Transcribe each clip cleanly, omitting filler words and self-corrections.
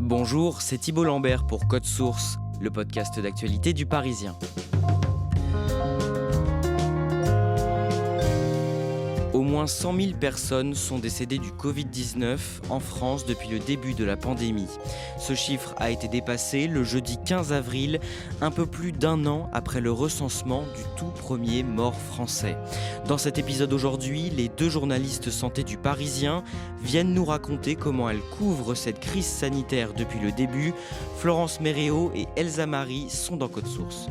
Bonjour, c'est Thibault Lambert pour Code Source, le podcast d'actualité du Parisien. Au moins 100 000 personnes sont décédées du Covid-19 en France depuis le début de la pandémie. Ce chiffre a été dépassé le jeudi 15 avril, un peu plus d'un an après le recensement du tout premier mort français. Dans cet épisode aujourd'hui, les deux journalistes santé du Parisien viennent nous raconter comment elles couvrent cette crise sanitaire depuis le début. Florence Méréau et Elsa Marie sont dans Code Source.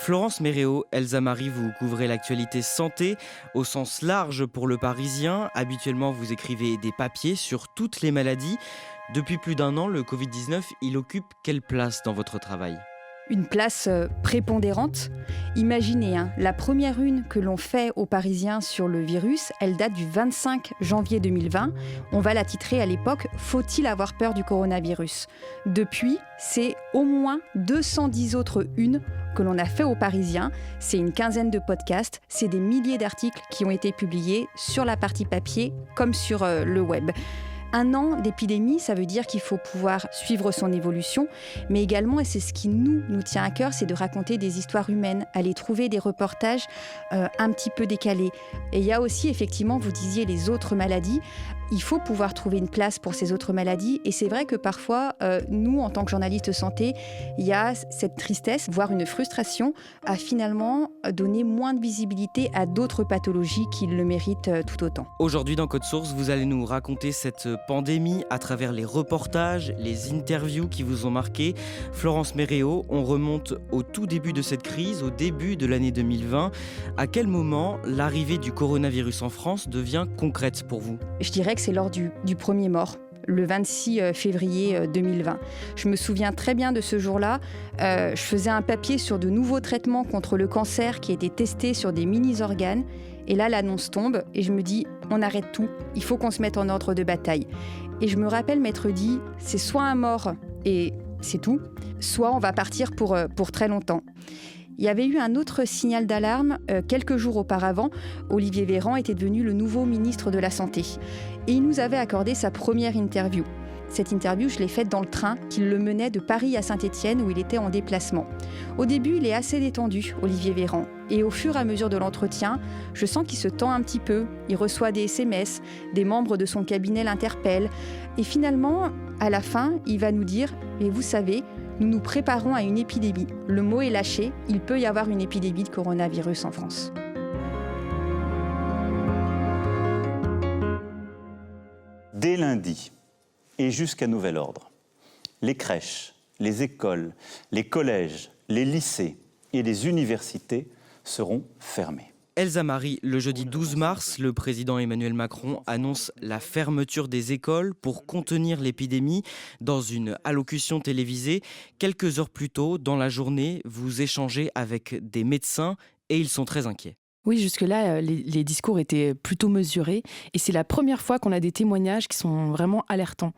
Florence Méréau, Elsa Marie, vous couvrez l'actualité santé au sens large pour le Parisien. Habituellement, vous écrivez des papiers sur toutes les maladies. Depuis plus d'un an, le Covid-19, il occupe quelle place dans votre travail ? Une place prépondérante. Imaginez, la première une que l'on fait aux Parisiens sur le virus, elle date du 25 janvier 2020. On va la titrer à l'époque « Faut-il avoir peur du coronavirus ?» Depuis, c'est au moins 210 autres unes que l'on a fait aux Parisiens. C'est une quinzaine de podcasts, c'est des milliers d'articles qui ont été publiés sur la partie papier comme sur le web. Un an d'épidémie, ça veut dire qu'il faut pouvoir suivre son évolution, mais également, et c'est ce qui nous tient à cœur, c'est de raconter des histoires humaines, aller trouver des reportages un petit peu décalés. Et il y a aussi, effectivement, vous disiez les autres maladies, il faut pouvoir trouver une place pour ces autres maladies, et c'est vrai que parfois, nous, en tant que journalistes santé, il y a cette tristesse, voire une frustration, à finalement donner moins de visibilité à d'autres pathologies qui le méritent tout autant. Aujourd'hui, dans Code Source, vous allez nous raconter cette pandémie à travers les reportages, les interviews qui vous ont marqué. Florence Méréau, on remonte au tout début de cette crise, au début de l'année 2020. À quel moment l'arrivée du coronavirus en France devient concrète pour vous ? Je dirais que c'est lors du premier mort, le 26 février 2020. Je me souviens très bien de ce jour-là. Je faisais un papier sur de nouveaux traitements contre le cancer qui étaient testés sur des mini-organes. Et là, l'annonce tombe et je me dis, on arrête tout, il faut qu'on se mette en ordre de bataille. Et je me rappelle m'être dit, c'est soit un mort et c'est tout, soit on va partir pour très longtemps. Il y avait eu un autre signal d'alarme. Quelques jours auparavant, Olivier Véran était devenu le nouveau ministre de la Santé. Et il nous avait accordé sa première interview. Cette interview, je l'ai faite dans le train qui le menait de Paris à Saint-Étienne où il était en déplacement. Au début, il est assez détendu, Olivier Véran. Et au fur et à mesure de l'entretien, je sens qu'il se tend un petit peu. Il reçoit des SMS, des membres de son cabinet l'interpellent. Et finalement, à la fin, il va nous dire « Mais vous savez, nous nous préparons à une épidémie. Le mot est lâché, il peut y avoir une épidémie de coronavirus en France. » Dès lundi et jusqu'à nouvel ordre, les crèches, les écoles, les collèges, les lycées et les universités seront fermés. Elsa Marie, le jeudi 12 mars, le président Emmanuel Macron annonce la fermeture des écoles pour contenir l'épidémie dans une allocution télévisée. Quelques heures plus tôt, dans la journée, vous échangez avec des médecins et ils sont très inquiets. Oui, jusque-là, les discours étaient plutôt mesurés et c'est la première fois qu'on a des témoignages qui sont vraiment alertants.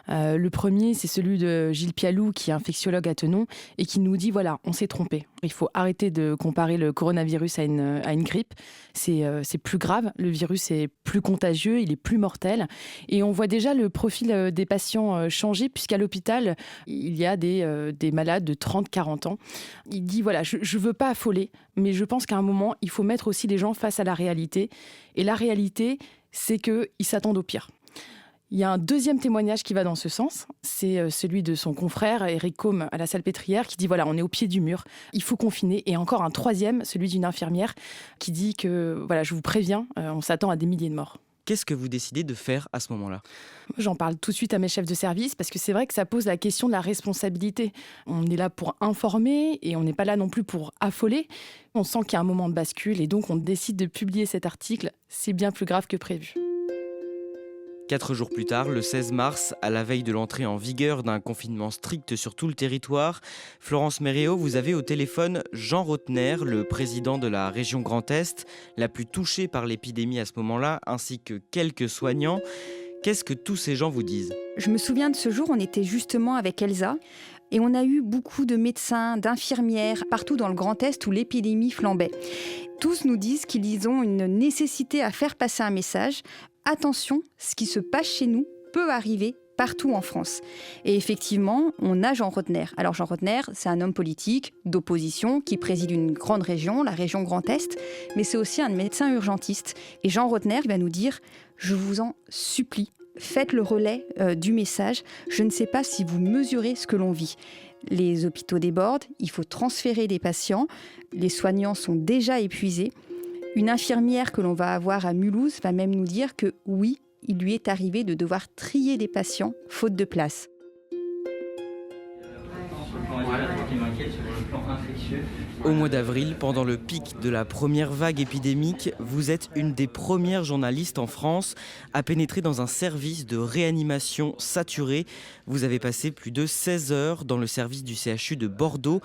Le premier, c'est celui de Gilles Pialou, qui est infectiologue à Thonon et qui nous dit, voilà, on s'est trompé. Il faut arrêter de comparer le coronavirus à une grippe. C'est plus grave, le virus est plus contagieux, il est plus mortel. Et on voit déjà le profil des patients changer, puisqu'à l'hôpital, il y a des malades de 30-40 ans. Il dit, voilà, je ne veux pas affoler, mais je pense qu'à un moment, il faut mettre aussi les gens face à la réalité. Et la réalité, c'est qu'ils s'attendent au pire. Il y a un deuxième témoignage qui va dans ce sens, c'est celui de son confrère Éric Côme à la Salpêtrière qui dit voilà, on est au pied du mur, il faut confiner. Et encore un troisième, celui d'une infirmière qui dit que voilà, je vous préviens, on s'attend à des milliers de morts. Qu'est-ce que vous décidez de faire à ce moment-là ? J'en parle tout de suite à mes chefs de service parce que c'est vrai que ça pose la question de la responsabilité. On est là pour informer et on n'est pas là non plus pour affoler. On sent qu'il y a un moment de bascule et donc on décide de publier cet article. C'est bien plus grave que prévu. 4 jours plus tard, le 16 mars, à la veille de l'entrée en vigueur d'un confinement strict sur tout le territoire, Florence Méréau, vous avez au téléphone Jean Rotner, le président de la région Grand Est, la plus touchée par l'épidémie à ce moment-là, ainsi que quelques soignants. Qu'est-ce que tous ces gens vous disent ? Je me souviens de ce jour, on était justement avec Elsa. Et on a eu beaucoup de médecins, d'infirmières, partout dans le Grand Est où l'épidémie flambait. Tous nous disent qu'ils ont une nécessité à faire passer un message. Attention, ce qui se passe chez nous peut arriver partout en France. Et effectivement, on a Jean Rottner. Alors Jean Rottner, c'est un homme politique d'opposition qui préside une grande région, la région Grand Est, mais c'est aussi un médecin urgentiste. Et Jean Rottner va nous dire « Je vous en supplie, faites le relais du message. Je ne sais pas si vous mesurez ce que l'on vit. » Les hôpitaux débordent, il faut transférer des patients, les soignants sont déjà épuisés. Une infirmière que l'on va avoir à Mulhouse va même nous dire que oui, il lui est arrivé de devoir trier des patients faute de place. Au mois d'avril, pendant le pic de la première vague épidémique, vous êtes une des premières journalistes en France à pénétrer dans un service de réanimation saturé. Vous avez passé plus de 16 heures dans le service du CHU de Bordeaux.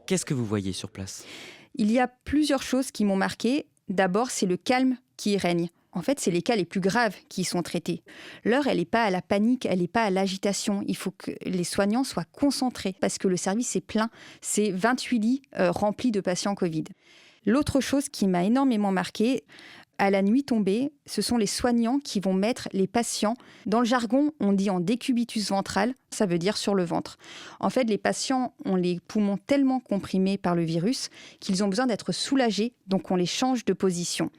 Qu'est-ce que vous voyez sur place ? Il y a plusieurs choses qui m'ont marqué. D'abord, c'est le calme qui y règne. En fait, c'est les cas les plus graves qui y sont traités. L'heure, elle n'est pas à la panique, elle n'est pas à l'agitation. Il faut que les soignants soient concentrés parce que le service est plein. C'est 28 lits remplis de patients Covid. L'autre chose qui m'a énormément marquée, à la nuit tombée, ce sont les soignants qui vont mettre les patients. Dans le jargon, on dit en décubitus ventral, ça veut dire sur le ventre. En fait, les patients ont les poumons tellement comprimés par le virus qu'ils ont besoin d'être soulagés, donc on les change de position.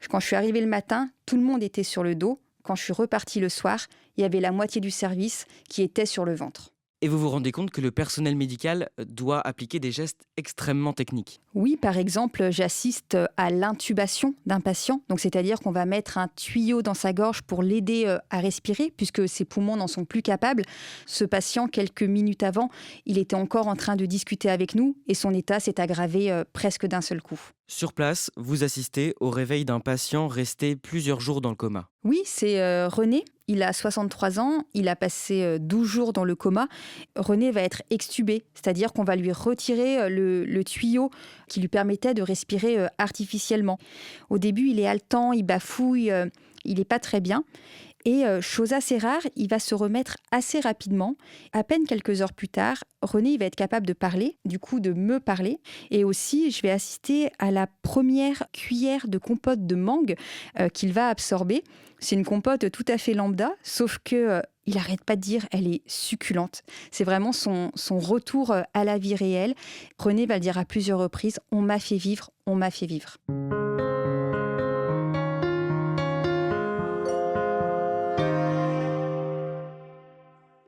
Quand je suis arrivée le matin, tout le monde était sur le dos. Quand je suis repartie le soir, il y avait la moitié du service qui était sur le ventre. Et vous vous rendez compte que le personnel médical doit appliquer des gestes extrêmement techniques. Oui, par exemple, j'assiste à l'intubation d'un patient. Donc, c'est-à-dire qu'on va mettre un tuyau dans sa gorge pour l'aider à respirer, puisque ses poumons n'en sont plus capables. Ce patient, quelques minutes avant, il était encore en train de discuter avec nous et son état s'est aggravé presque d'un seul coup. Sur place, vous assistez au réveil d'un patient resté plusieurs jours dans le coma. Oui, c'est René. Il a 63 ans, il a passé 12 jours dans le coma. René va être extubé, c'est-à-dire qu'on va lui retirer le tuyau qui lui permettait de respirer artificiellement. Au début, il est haletant, il bafouille, il n'est pas très bien. Et chose assez rare, il va se remettre assez rapidement. À peine quelques heures plus tard, René il va être capable de parler, du coup de me parler. Et aussi, je vais assister à la première cuillère de compote de mangue qu'il va absorber. C'est une compote tout à fait lambda, sauf que il n'arrête pas de dire elle est succulente. C'est vraiment son retour à la vie réelle. René va le dire à plusieurs reprises, on m'a fait vivre, on m'a fait vivre.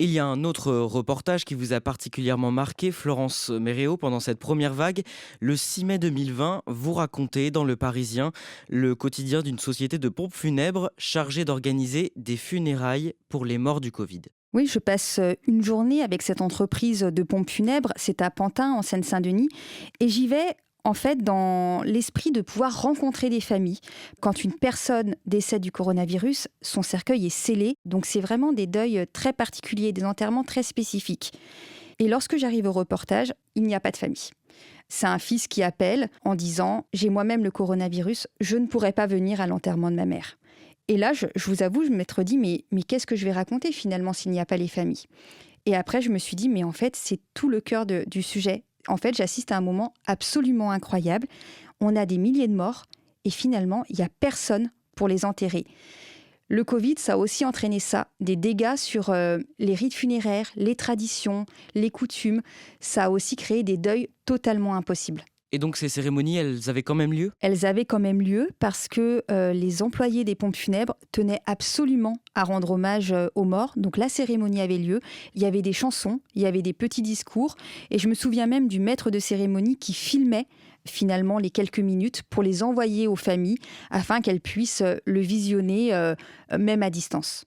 Il y a un autre reportage qui vous a particulièrement marqué, Florence Méréo, pendant cette première vague. Le 6 mai 2020, vous racontez dans Le Parisien le quotidien d'une société de pompes funèbres chargée d'organiser des funérailles pour les morts du Covid. Oui, je passe une journée avec cette entreprise de pompes funèbres. C'est à Pantin, en Seine-Saint-Denis. Et j'y vais en fait dans l'esprit de pouvoir rencontrer des familles. Quand une personne décède du coronavirus, son cercueil est scellé. Donc c'est vraiment des deuils très particuliers, des enterrements très spécifiques. Et lorsque j'arrive au reportage, il n'y a pas de famille. C'est un fils qui appelle en disant « J'ai moi-même le coronavirus, je ne pourrai pas venir à l'enterrement de ma mère ». Et là, je vous avoue, je m'être dit « mais qu'est-ce que je vais raconter finalement s'il n'y a pas les familles ?» Et après, je me suis dit « mais en fait, c'est tout le cœur du sujet ». En fait, j'assiste à un moment absolument incroyable. On a des milliers de morts et finalement, il n'y a personne pour les enterrer. Le Covid, ça a aussi entraîné ça, des dégâts sur les rites funéraires, les traditions, les coutumes. Ça a aussi créé des deuils totalement impossibles. Et donc ces cérémonies, elles avaient quand même lieu ? Elles avaient quand même lieu parce que les employés des pompes funèbres tenaient absolument à rendre hommage aux morts. Donc la cérémonie avait lieu, il y avait des chansons, il y avait des petits discours. Et je me souviens même du maître de cérémonie qui filmait finalement les quelques minutes pour les envoyer aux familles afin qu'elles puissent le visionner même à distance.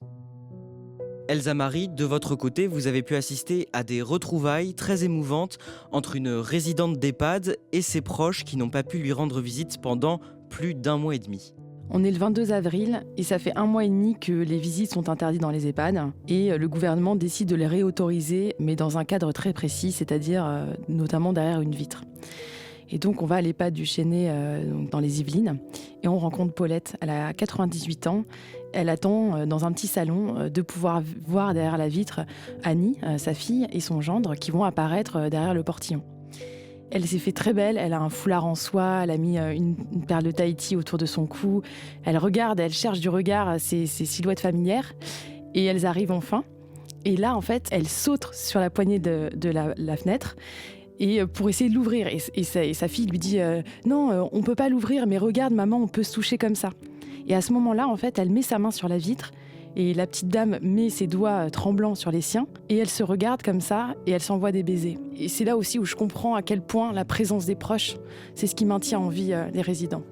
Elsa Marie, de votre côté, vous avez pu assister à des retrouvailles très émouvantes entre une résidente d'EHPAD et ses proches qui n'ont pas pu lui rendre visite pendant plus d'1 mois et demi. On est le 22 avril et ça fait 1 mois et demi que les visites sont interdites dans les EHPAD et le gouvernement décide de les réautoriser, mais dans un cadre très précis, c'est-à-dire notamment derrière une vitre. Et donc, on va à l'EHPAD du Chesnay, dans les Yvelines, et on rencontre Paulette. Elle a 98 ans. Elle attend dans un petit salon de pouvoir voir derrière la vitre Annie, sa fille, et son gendre qui vont apparaître derrière le portillon. Elle s'est fait très belle, elle a un foulard en soie, elle a mis une perle de Tahiti autour de son cou. Elle regarde, elle cherche du regard ces silhouettes familières, et elles arrivent enfin. Et là, en fait, elle saute sur la poignée de la fenêtre et pour essayer de l'ouvrir. Et sa fille lui dit non, on peut pas l'ouvrir, mais regarde maman, on peut se toucher comme ça. Et à ce moment-là, en fait, elle met sa main sur la vitre et la petite dame met ses doigts tremblants sur les siens et elle se regarde comme ça et elle s'envoie des baisers. Et c'est là aussi où je comprends à quel point la présence des proches, c'est ce qui maintient en vie les résidents.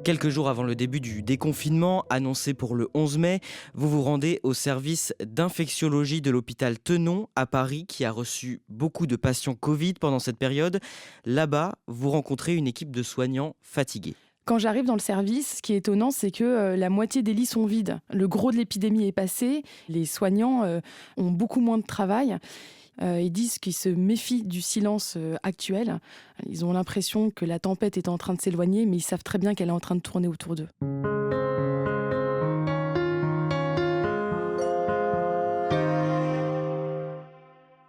Quelques jours avant le début du déconfinement, annoncé pour le 11 mai, vous vous rendez au service d'infectiologie de l'hôpital Tenon à Paris, qui a reçu beaucoup de patients Covid pendant cette période. Là-bas, vous rencontrez une équipe de soignants fatigués. Quand j'arrive dans le service, ce qui est étonnant, c'est que la moitié des lits sont vides. Le gros de l'épidémie est passé. Les soignants ont beaucoup moins de travail. Ils disent qu'ils se méfient du silence actuel. Ils ont l'impression que la tempête est en train de s'éloigner, mais ils savent très bien qu'elle est en train de tourner autour d'eux.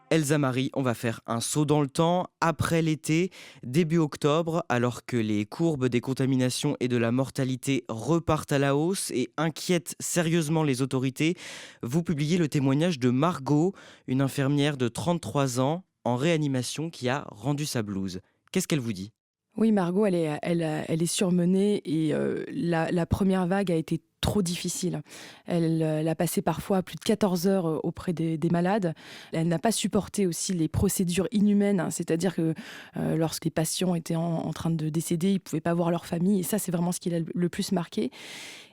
Elsa Marie, on va faire un saut dans le temps. Après l'été, début octobre, alors que les courbes des contaminations et de la mortalité repartent à la hausse et inquiètent sérieusement les autorités, vous publiez le témoignage de Margot, une infirmière de 33 ans en réanimation qui a rendu sa blouse. Qu'est-ce qu'elle vous dit ? Oui, Margot, elle est surmenée et la première vague a été trop difficile. Elle a passé parfois plus de 14 heures auprès des malades. Elle n'a pas supporté aussi les procédures inhumaines, c'est-à-dire que lorsque les patients étaient en train de décéder, ils ne pouvaient pas voir leur famille. Et ça, c'est vraiment ce qui l'a le plus marqué.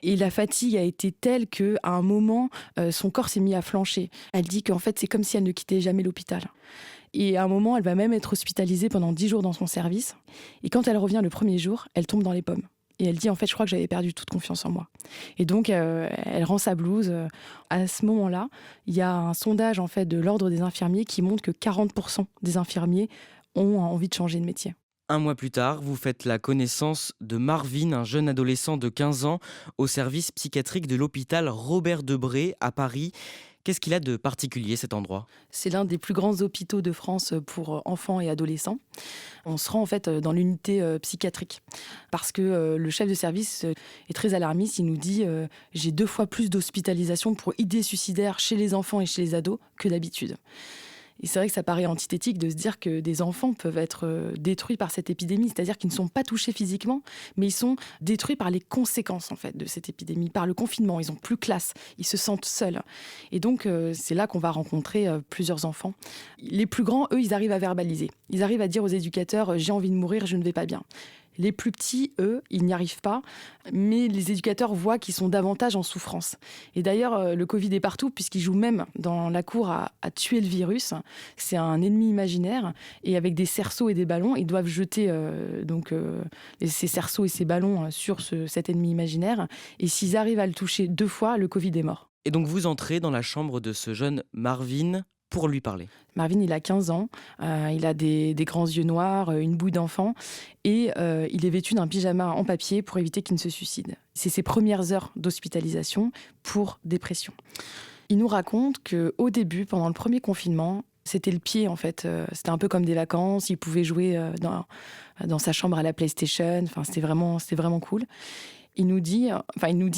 Et la fatigue a été telle qu'à un moment, son corps s'est mis à flancher. Elle dit qu'en fait, c'est comme si elle ne quittait jamais l'hôpital. Et à un moment, elle va même être hospitalisée pendant 10 jours dans son service. Et quand elle revient le premier jour, elle tombe dans les pommes. Et elle dit, en fait, je crois que j'avais perdu toute confiance en moi. Et donc, elle rend sa blouse. À ce moment-là, il y a un sondage en fait, de l'Ordre des infirmiers qui montre que 40% des infirmiers ont envie de changer de métier. Un mois plus tard, vous faites la connaissance de Marvin, un jeune adolescent de 15 ans, au service psychiatrique de l'hôpital Robert Debré à Paris. Qu'est-ce qu'il a de particulier, cet endroit ? C'est l'un des plus grands hôpitaux de France pour enfants et adolescents. On se rend en fait dans l'unité psychiatrique parce que le chef de service est très alarmiste. Il nous dit j'ai 2 fois plus d'hospitalisation pour idées suicidaires chez les enfants et chez les ados que d'habitude. Et c'est vrai que ça paraît antithétique de se dire que des enfants peuvent être détruits par cette épidémie, c'est-à-dire qu'ils ne sont pas touchés physiquement, mais ils sont détruits par les conséquences en fait, de cette épidémie, par le confinement. Ils n'ont plus classe, ils se sentent seuls. Et donc, c'est là qu'on va rencontrer plusieurs enfants. Les plus grands, eux, ils arrivent à verbaliser. Ils arrivent à dire aux éducateurs « j'ai envie de mourir, je ne vais pas bien ». Les plus petits, eux, ils n'y arrivent pas, mais les éducateurs voient qu'ils sont davantage en souffrance. Et d'ailleurs, le Covid est partout, puisqu'il joue même dans la cour à tuer le virus. C'est un ennemi imaginaire, et avec des cerceaux et des ballons, ils doivent jeter ces cerceaux et ces ballons sur cet ennemi imaginaire. Et s'ils arrivent à le toucher 2 fois, le Covid est mort. Et donc vous entrez dans la chambre de ce jeune Marvin pour lui parler. Marvin, il a 15 ans, il a des grands yeux noirs, une bouille d'enfant et il est vêtu d'un pyjama en papier pour éviter qu'il ne se suicide. C'est ses premières heures d'hospitalisation pour dépression. Il nous raconte qu'au début, pendant le premier confinement, c'était le pied en fait. C'était un peu comme des vacances, il pouvait jouer dans sa chambre à la PlayStation, c'était vraiment cool. Il nous dit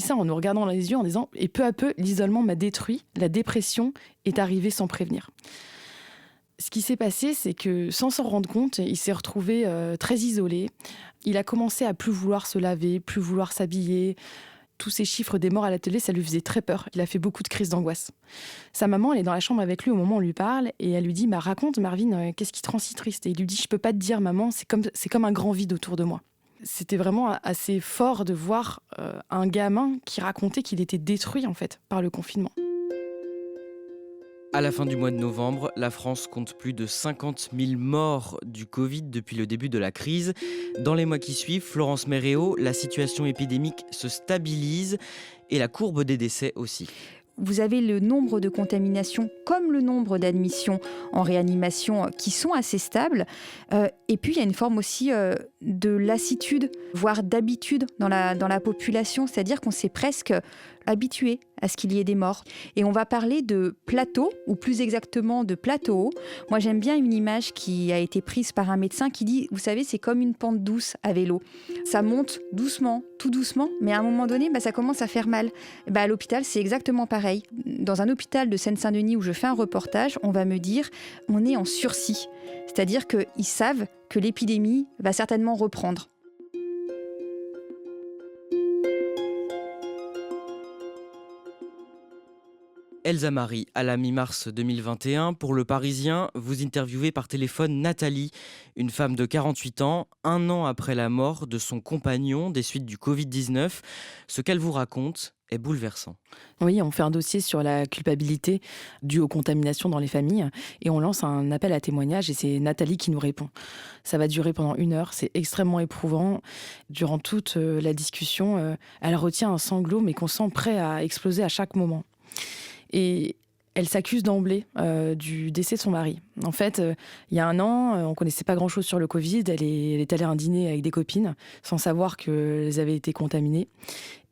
ça en nous regardant dans les yeux en disant « Et peu à peu, l'isolement m'a détruit, la dépression est arrivée sans prévenir ». Ce qui s'est passé, c'est que sans s'en rendre compte, il s'est retrouvé très isolé. Il a commencé à plus vouloir se laver, plus vouloir s'habiller. Tous ces chiffres des morts à la télé, ça lui faisait très peur. Il a fait beaucoup de crises d'angoisse. Sa maman, elle est dans la chambre avec lui au moment où on lui parle et elle lui dit « Raconte Marvin, qu'est-ce qui te rend si triste ?» Et il lui dit « Je peux pas te dire maman, c'est comme un grand vide autour de moi ». C'était vraiment assez fort de voir un gamin qui racontait qu'il était détruit en fait par le confinement. À la fin du mois de novembre, la France compte plus de 50 000 morts du Covid depuis le début de la crise. Dans les mois qui suivent, Florence Méréo, la situation épidémique se stabilise et la courbe des décès aussi. vous avez le nombre de contaminations comme le nombre d'admissions en réanimation qui sont assez stables. Et puis, il y a une forme aussi de lassitude, voire d'habitude dans la population, c'est-à-dire qu'on s'est presque habitué à ce qu'il y ait des morts. Et on va parler de plateau, ou plus exactement de plateau haut. Moi, j'aime bien une image qui a été prise par un médecin qui dit, vous savez, c'est comme une pente douce à vélo. Ça monte doucement, tout doucement, mais à un moment donné, ça commence à faire mal. À l'hôpital, c'est exactement pareil. Dans un hôpital de Seine-Saint-Denis où je fais un reportage, on va me dire, on est en sursis. C'est-à-dire qu'ils savent que l'épidémie va certainement reprendre. Elsa Marie, à la mi-mars 2021, pour Le Parisien, vous interviewez par téléphone Nathalie, une femme de 48 ans, 1 an après la mort de son compagnon des suites du Covid-19. Ce qu'elle vous raconte est bouleversant. Oui, on fait un dossier sur la culpabilité due aux contaminations dans les familles et on lance un appel à témoignage et c'est Nathalie qui nous répond. Ça va durer pendant 1 heure, c'est extrêmement éprouvant. Durant toute la discussion, elle retient un sanglot mais qu'on sent prêt à exploser à chaque moment. Et elle s'accuse d'emblée du décès de son mari. En fait, il y a 1 an, on ne connaissait pas grand-chose sur le Covid. Elle est allée à un dîner avec des copines sans savoir qu'elles avaient été contaminées.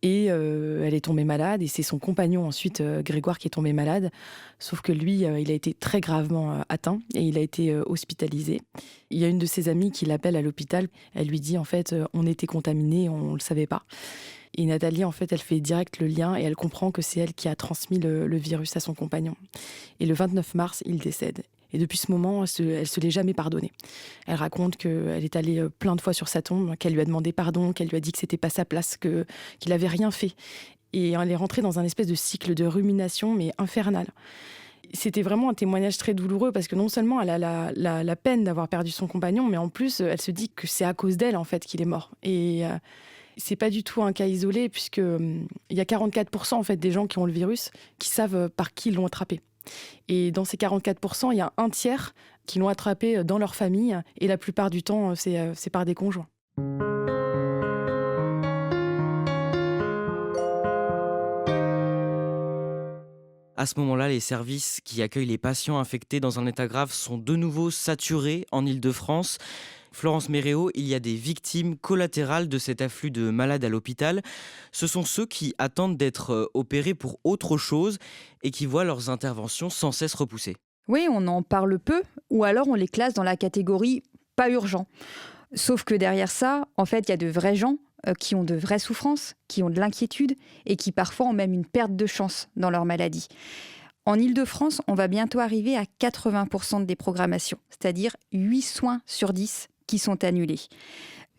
Et elle est tombée malade. Et c'est son compagnon ensuite, Grégoire, qui est tombé malade. Sauf que lui, il a été très gravement atteint et il a été hospitalisé. Il y a une de ses amies qui l'appelle à l'hôpital. Elle lui dit, en fait, on était contaminés, on ne le savait pas. Et Nathalie, en fait, elle fait direct le lien et elle comprend que c'est elle qui a transmis le virus à son compagnon. Et le 29 mars, il décède. Et depuis ce moment, elle se l'est jamais pardonnée. Elle raconte qu'elle est allée plein de fois sur sa tombe, qu'elle lui a demandé pardon, qu'elle lui a dit que c'était pas sa place, qu'il avait rien fait. Et elle est rentrée dans un espèce de cycle de rumination, mais infernal. C'était vraiment un témoignage très douloureux parce que non seulement elle a la peine d'avoir perdu son compagnon, mais en plus, elle se dit que c'est à cause d'elle, en fait, qu'il est mort. Et c'est pas du tout un cas isolé puisque il y a 44% en fait des gens qui ont le virus qui savent par qui ils l'ont attrapé. Et dans ces 44%, il y a 1/3 qui l'ont attrapé dans leur famille et la plupart du temps, c'est par des conjoints. À ce moment-là, les services qui accueillent les patients infectés dans un état grave sont de nouveau saturés en Île-de-France. Florence Méréo, il y a des victimes collatérales de cet afflux de malades à l'hôpital. Ce sont ceux qui attendent d'être opérés pour autre chose et qui voient leurs interventions sans cesse repoussées. Oui, on en parle peu, ou alors on les classe dans la catégorie « pas urgent ». Sauf que derrière ça, en fait, il y a de vrais gens qui ont de vraies souffrances, qui ont de l'inquiétude et qui parfois ont même une perte de chance dans leur maladie. En Île-de-France, on va bientôt arriver à 80% de déprogrammation, c'est-à-dire 8 soins sur 10 qui sont annulés.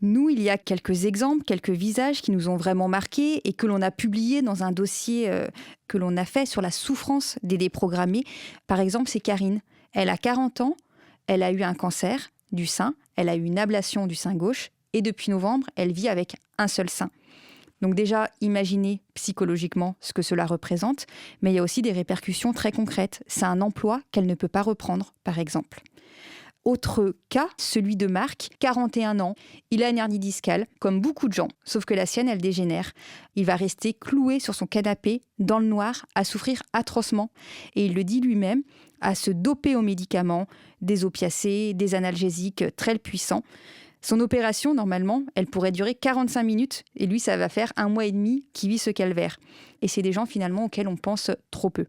Nous, il y a quelques exemples, quelques visages qui nous ont vraiment marqués et que l'on a publiés dans un dossier que l'on a fait sur la souffrance des déprogrammés. Par exemple, c'est Karine. Elle a 40 ans, elle a eu un cancer du sein, elle a eu une ablation du sein gauche et depuis novembre, elle vit avec un seul sein. Donc déjà, imaginez psychologiquement ce que cela représente, mais il y a aussi des répercussions très concrètes. C'est un emploi qu'elle ne peut pas reprendre, par exemple. Autre cas, celui de Marc, 41 ans. Il a une hernie discale, comme beaucoup de gens, sauf que la sienne, elle dégénère. Il va rester cloué sur son canapé, dans le noir, à souffrir atrocement. Et il le dit lui-même, à se doper aux médicaments, des opiacés, des analgésiques très puissants. Son opération, normalement, elle pourrait durer 45 minutes. Et lui, ça va faire 1 mois et demi qu'il vit ce calvaire. Et c'est des gens, finalement, auxquels on pense trop peu.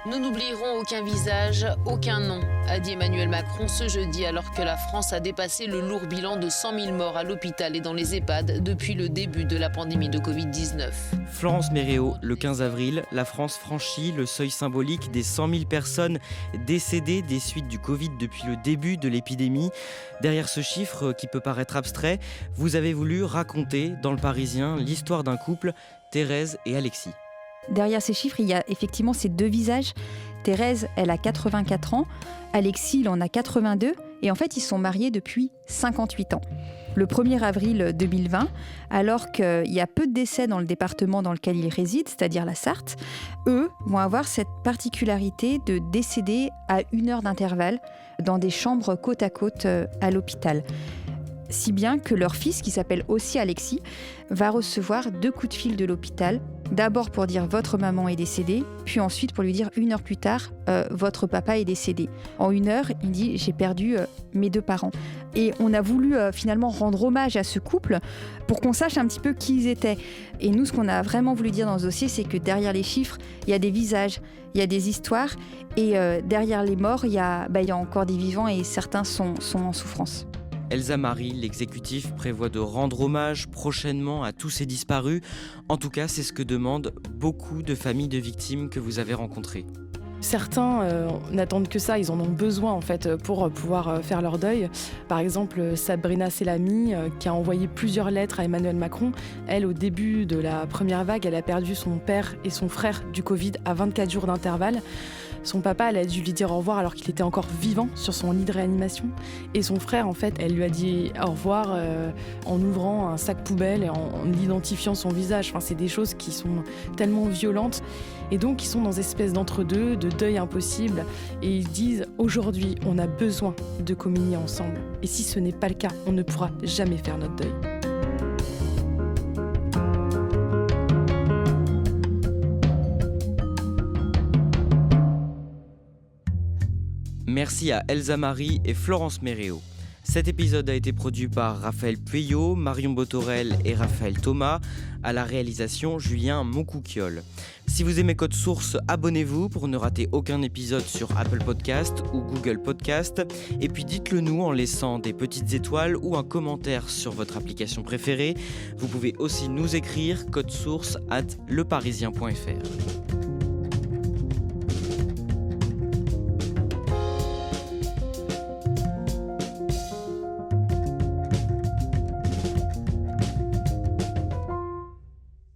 Nous n'oublierons aucun visage, aucun nom, a dit Emmanuel Macron ce jeudi alors que la France a dépassé le lourd bilan de 100 000 morts à l'hôpital et dans les EHPAD depuis le début de la pandémie de Covid-19. Florence Méréo, le 15 avril, la France franchit le seuil symbolique des 100 000 personnes décédées des suites du Covid depuis le début de l'épidémie. Derrière ce chiffre qui peut paraître abstrait, vous avez voulu raconter dans Le Parisien l'histoire d'un couple, Thérèse et Alexis. Derrière ces chiffres, il y a effectivement ces 2 visages. Thérèse, elle a 84 ans. Alexis, il en a 82. Et en fait, ils sont mariés depuis 58 ans. Le 1er avril 2020, alors qu'il y a peu de décès dans le département dans lequel ils résident, c'est-à-dire la Sarthe, eux vont avoir cette particularité de décéder à 1 heure d'intervalle dans des chambres côte à côte à l'hôpital. Si bien que leur fils, qui s'appelle aussi Alexis, va recevoir 2 coups de fil de l'hôpital. D'abord pour dire « votre maman est décédée », puis ensuite pour lui dire 1 heure plus tard « votre papa est décédé ». En 1 heure, il dit « j'ai perdu mes 2 parents ». Et on a voulu finalement rendre hommage à ce couple pour qu'on sache un petit peu qui ils étaient. Et nous, ce qu'on a vraiment voulu dire dans ce dossier, c'est que derrière les chiffres, il y a des visages, il y a des histoires, et derrière les morts, il y a encore des vivants et certains sont en souffrance. Elsa Marie, l'exécutif prévoit de rendre hommage prochainement à tous ces disparus. En tout cas, c'est ce que demandent beaucoup de familles de victimes que vous avez rencontrées. Certains n'attendent que ça, ils en ont besoin en fait pour pouvoir faire leur deuil. Par exemple, Sabrina Selami, qui a envoyé plusieurs lettres à Emmanuel Macron. Elle, au début de la première vague, elle a perdu son père et son frère du Covid à 24 jours d'intervalle. Son papa, elle a dû lui dire au revoir alors qu'il était encore vivant sur son lit de réanimation. Et son frère, en fait, elle lui a dit au revoir en ouvrant un sac poubelle et en identifiant son visage. Enfin, c'est des choses qui sont tellement violentes. Et donc, ils sont dans une espèce d'entre-deux, de deuil impossible. Et ils disent, aujourd'hui, on a besoin de communier ensemble. Et si ce n'est pas le cas, on ne pourra jamais faire notre deuil. Merci à Elsa Marie et Florence Méréo. Cet épisode a été produit par Raphaël Pueyo, Marion Botorel et Raphaël Thomas, à la réalisation Julien Moncouquiol. Si vous aimez Code Source, abonnez-vous pour ne rater aucun épisode sur Apple Podcast ou Google Podcast. Et puis dites-le nous en laissant des petites étoiles ou un commentaire sur votre application préférée. Vous pouvez aussi nous écrire codesource@leparisien.fr.